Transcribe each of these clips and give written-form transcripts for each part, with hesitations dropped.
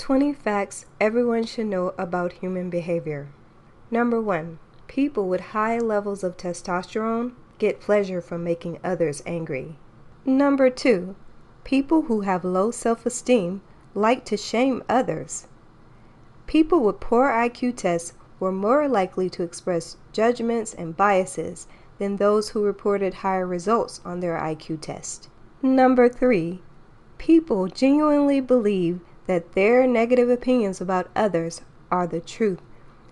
20 facts everyone should know about human behavior. Number 1. People with high levels of testosterone get pleasure from making others angry. Number 2. People who have low self-esteem like to shame others. People with poor IQ tests were more likely to express judgments and biases than those who reported higher results on their IQ test. Number 3. People genuinely believe that their negative opinions about others are the truth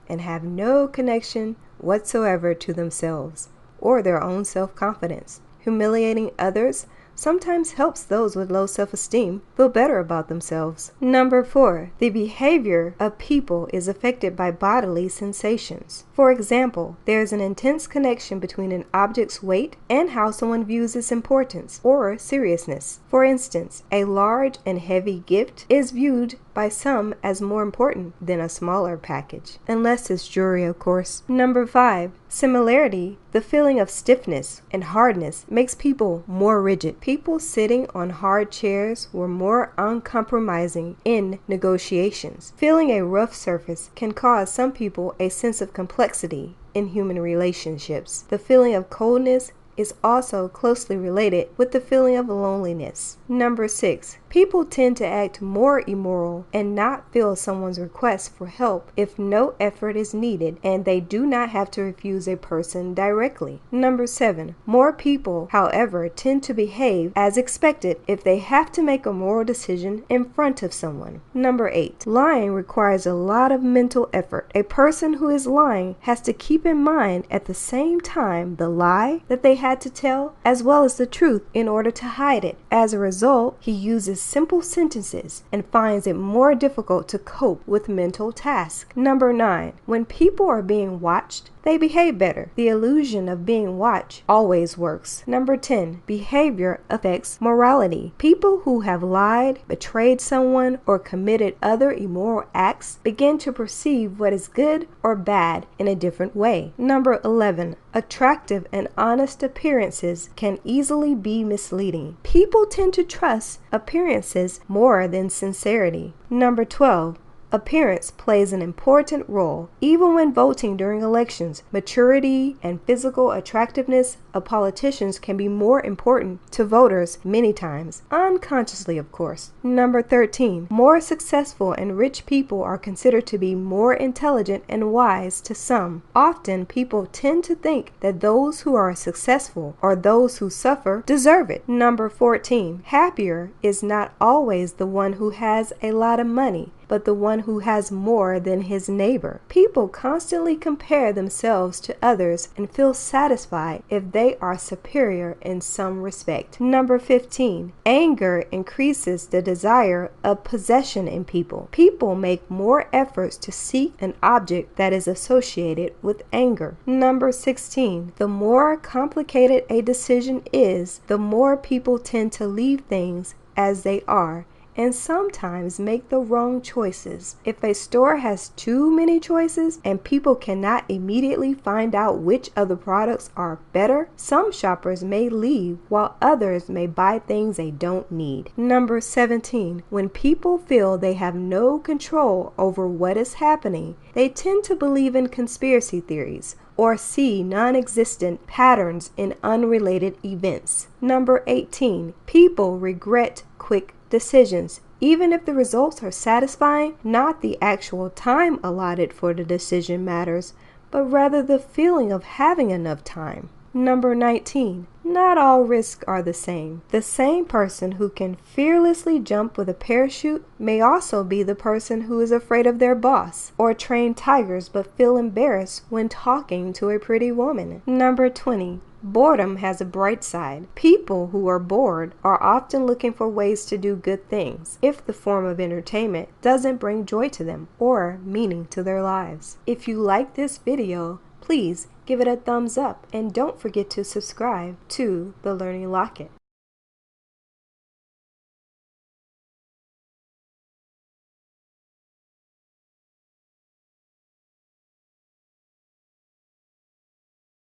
and have no connection whatsoever to themselves or their own self-confidence. Humiliating others sometimes helps those with low self-esteem feel better about themselves. Number 4. The behavior of people is affected by bodily sensations. For example, there is an intense connection between an object's weight and how someone views its importance or seriousness. For instance, a large and heavy gift is viewed by some as more important than a smaller package, unless it's jewelry, of course. Number 5. Similarity. The feeling of stiffness and hardness makes people more rigid. People sitting on hard chairs were more uncompromising in negotiations. Feeling a rough surface can cause some people a sense of complexity in human relationships. The feeling of coldness is also closely related with the feeling of loneliness. Number 6. People tend to act more immoral and not feel someone's request for help if no effort is needed and they do not have to refuse a person directly. Number 7. More people, however, tend to behave as expected if they have to make a moral decision in front of someone. Number 8. Lying requires a lot of mental effort. A person who is lying has to keep in mind at the same time the lie that they had to tell as well as the truth in order to hide it. As a result, he uses simple sentences and finds it more difficult to cope with mental tasks. Number 9. When people are being watched, they behave better. The illusion of being watched always works. Number 10. Behavior affects morality. People who have lied, betrayed someone, or committed other immoral acts begin to perceive what is good or bad in a different way. Number 11. Attractive and honest appearances can easily be misleading. People tend to trust appearances more than sincerity. Number 12. Appearance plays an important role. Even when voting during elections, maturity and physical attractiveness of politicians can be more important to voters many times, unconsciously of course. Number 13. More successful and rich people are considered to be more intelligent and wise to some. Often people tend to think that those who are successful or those who suffer deserve it. Number 14. Happier is not always the one who has a lot of money, but the one who has more than his neighbor. People constantly compare themselves to others and feel satisfied if they are superior in some respect. Number 15. Anger increases the desire of possession in people. People make more efforts to seek an object that is associated with anger. Number 16. The more complicated a decision is, the more people tend to leave things as they are and sometimes make the wrong choices. If a store has too many choices and people cannot immediately find out which of the products are better, some shoppers may leave while others may buy things they don't need. Number 17. When people feel they have no control over what is happening, they tend to believe in conspiracy theories or see non-existent patterns in unrelated events. Number 18. People regret quick decisions. Even if the results are satisfying, not the actual time allotted for the decision matters, but rather the feeling of having enough time. Number 19. Not all risks are the same. The same person who can fearlessly jump with a parachute may also be the person who is afraid of their boss, or train tigers but feel embarrassed when talking to a pretty woman. Number 20. Boredom has a bright side. People who are bored are often looking for ways to do good things if the form of entertainment doesn't bring joy to them or meaning to their lives. If you like this video, please give it a thumbs up and don't forget to subscribe to the Learning Lockit.